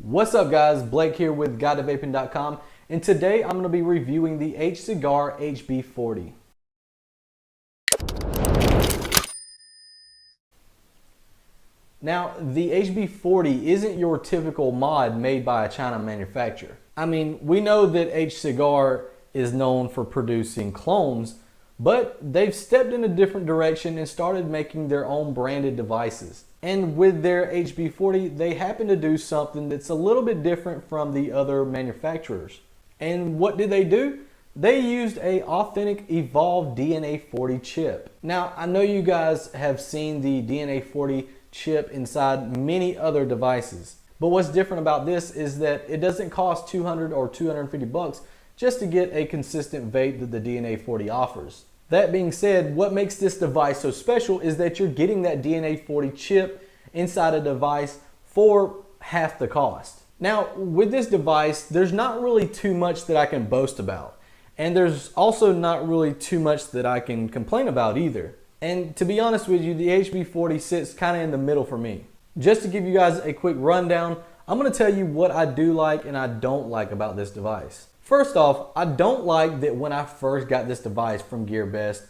What's up guys, Blake here with GuideToVaping.com, and today I'm going to be reviewing the HCigar HB40. Now, the HB40 isn't your typical mod made by a China manufacturer. I mean, we know that HCigar is known for producing clones, but they've stepped in a different direction and started making their own branded devices. And with their HB40, they happen to do something that's a little bit different from the other manufacturers. And what did they do? They used a authentic evolved DNA40 chip. Now, I know you guys have seen the DNA40 chip inside many other devices. But what's different about this is that it doesn't cost 200 or 250 bucks just to get a consistent vape that the DNA40 offers. That being said, what makes this device so special is that you're getting that DNA40 chip inside a device for half the cost. Now, with this device, there's not really too much that I can boast about. And there's also not really too much that I can complain about either. And to be honest with you, the HB40 sits kind of in the middle for me. Just to give you guys a quick rundown, I'm going to tell you what I do like and I don't like about this device. First off, I don't like that when I first got this device from GearBest,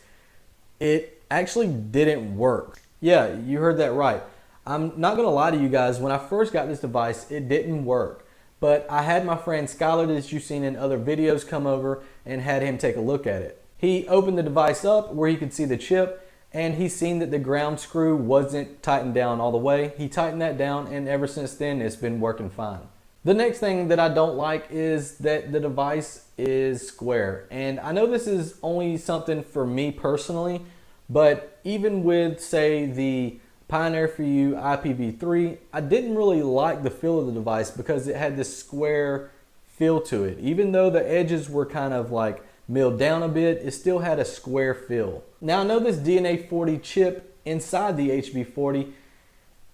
it actually didn't work. Yeah, you heard that right. I'm not going to lie to you guys, when I first got this device, it didn't work. But I had my friend Skylar that you've seen in other videos come over and had him take a look at it. He opened the device up where he could see the chip, and he's seen that the ground screw wasn't tightened down all the way. He tightened that down, and ever since then it's been working fine. The next thing that I don't like is that the device is square. And I know this is only something for me personally, but even with, say, the Pioneer For You IPv3, I didn't really like the feel of the device because it had this square feel to it. Even though the edges were kind of like milled down a bit, it still had a square feel. Now, I know this DNA40 chip inside the HB40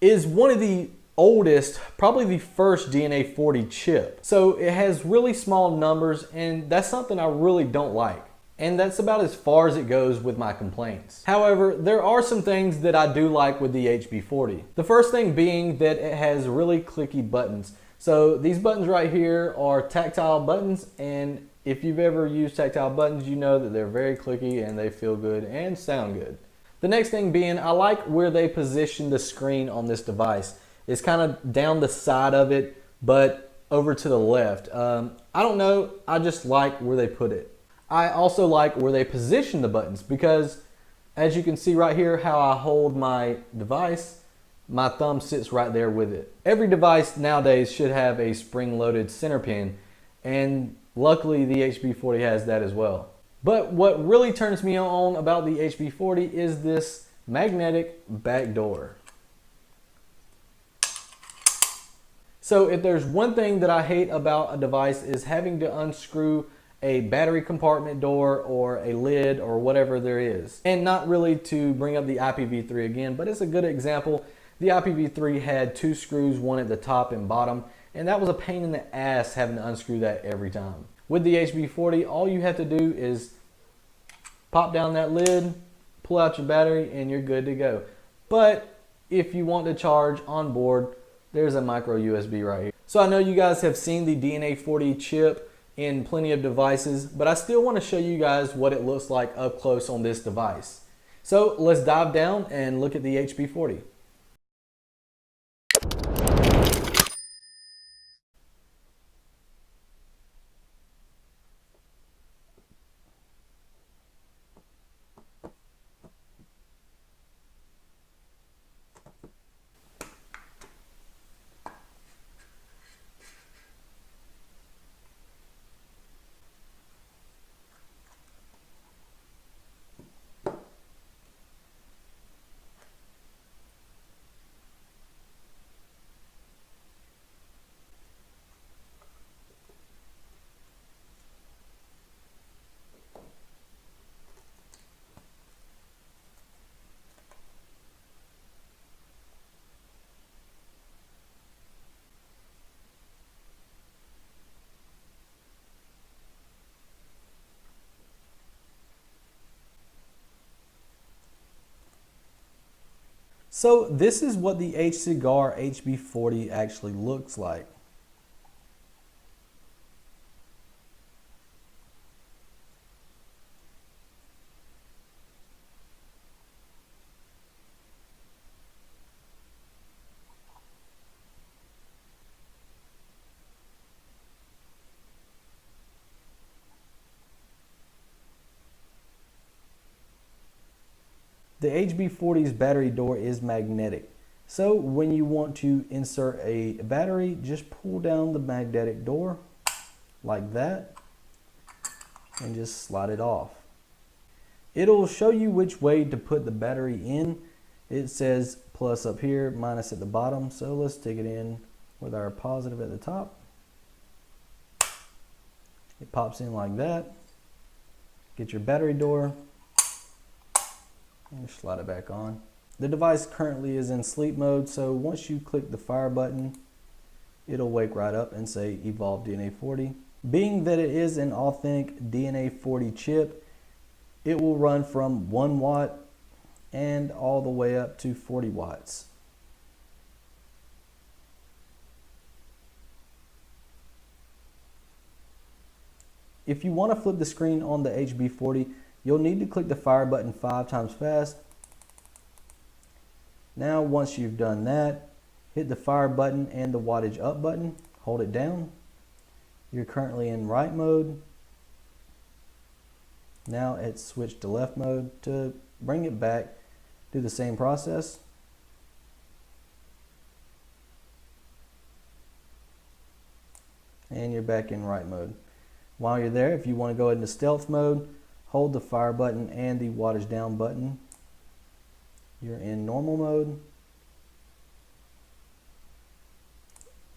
is one of the oldest, probably the first DNA40 chip. So it has really small numbers, and that's something I really don't like. And that's about as far as it goes with my complaints. However, there are some things that I do like with the HB40. The first thing being that it has really clicky buttons. So these buttons right here are tactile buttons, and if you've ever used tactile buttons, you know that they're very clicky and they feel good and sound good. The next thing being, I like where they position the screen on this device. It's kind of down the side of it, but over to the left. I don't know, I just like where they put it. I also like where they position the buttons because as you can see right here how I hold my device, my thumb sits right there with it. Every device nowadays should have a spring-loaded center pin, and luckily the HB40 has that as well. But what really turns me on about the HB40 is this magnetic back door. So if there's one thing that I hate about a device is having to unscrew a battery compartment door or a lid or whatever there is. And not really to bring up the IPv3 again, but it's a good example. The IPv3 had two screws, one at the top and bottom, and that was a pain in the ass having to unscrew that every time. With the HB40, all you have to do is pop down that lid, pull out your battery, and you're good to go. But if you want to charge on board, there's a micro USB right here. So I know you guys have seen the DNA40 chip in plenty of devices, but I still want to show you guys what it looks like up close on this device. So let's dive down and look at the HB40. So this is what the HCigar HB40 actually looks like. The HB40's battery door is magnetic. So when you want to insert a battery, just pull down the magnetic door like that and just slide it off. It'll show you which way to put the battery in. It says plus up here, minus at the bottom. So let's stick it in with our positive at the top. It pops in like that. Get your battery door and slide it back on. The device currently is in sleep mode, so once you click the fire button, it'll wake right up and say Evolve DNA 40. Being that it is an authentic DNA 40 chip, it will run from 1 watt and all the way up to 40 watts. If you want to flip the screen on the HB40, you'll need to click the fire button 5 times fast. Now once you've done that, hit the fire button and the wattage up button, hold it down. You're currently in right mode. Now it's switched to left mode. To bring it back, do the same process. And you're back in right mode. While you're there, if you want to go into stealth mode, hold the fire button and the wattage down button. You're in normal mode.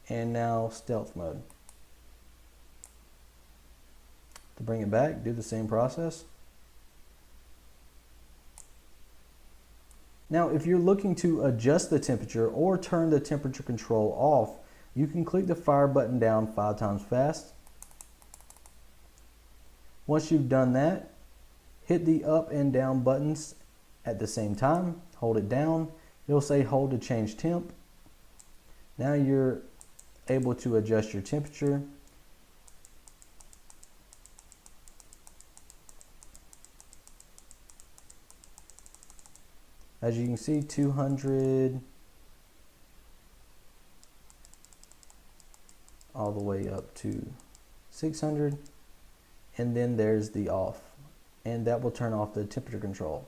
And now stealth mode. To bring it back, do the same process. Now, if you're looking to adjust the temperature or turn the temperature control off, you can click the fire button down 5 times fast. Once you've done that, hit the up and down buttons at the same time. Hold it down. It'll say hold to change temp. Now you're able to adjust your temperature. As you can see, 200 all the way up to 600. And then there's the off, and that will turn off the temperature control.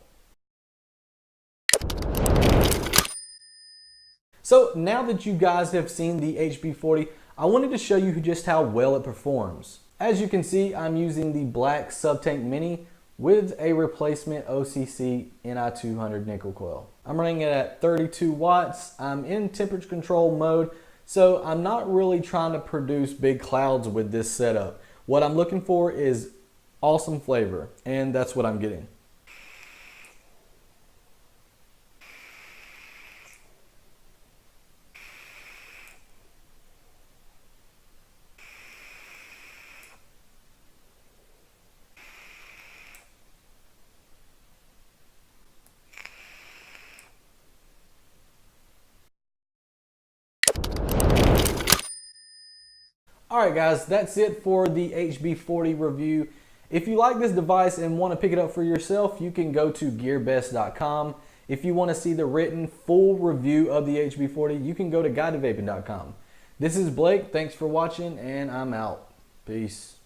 So now that you guys have seen the HB40, I wanted to show you just how well it performs. As you can see, I'm using the black Subtank Mini with a replacement OCC Ni200 nickel coil. I'm running it at 32 watts. I'm in temperature control mode, so I'm not really trying to produce big clouds with this setup. What I'm looking for is awesome flavor, and that's what I'm getting. Alright guys, that's it for the HB40 review. If you like this device and want to pick it up for yourself, you can go to gearbest.com. If you want to see the written full review of the HB40, you can go to guidetovaping.com. This is Blake, thanks for watching, and I'm out. Peace.